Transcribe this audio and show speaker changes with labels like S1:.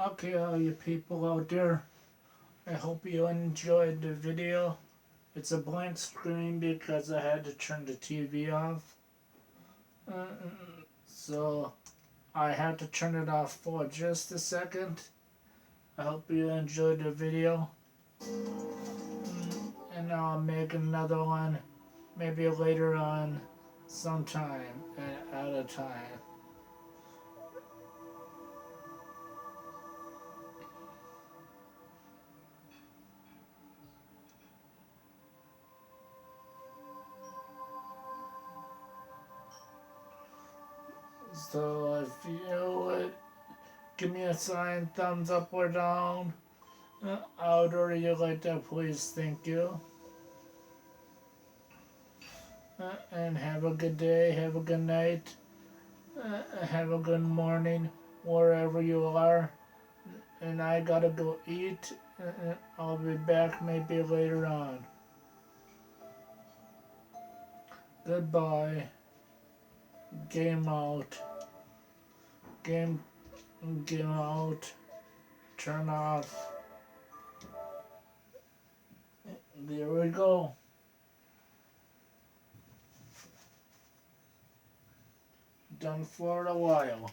S1: Okay, all you people out there, I hope you enjoyed the video. It's a blank screen because I had to turn the TV off. So I had to turn it off for just a second. I hope you enjoyed the video. And I'll make another one maybe later on sometime at a time. So if you would give me a sign, thumbs up or down, I would really like that, please. Thank you. And have a good day, have a good night, have a good morning, wherever you are. And I gotta go eat. I'll be back maybe later on. Goodbye. Game out. Game out. Turn off. There we go. Done for a while.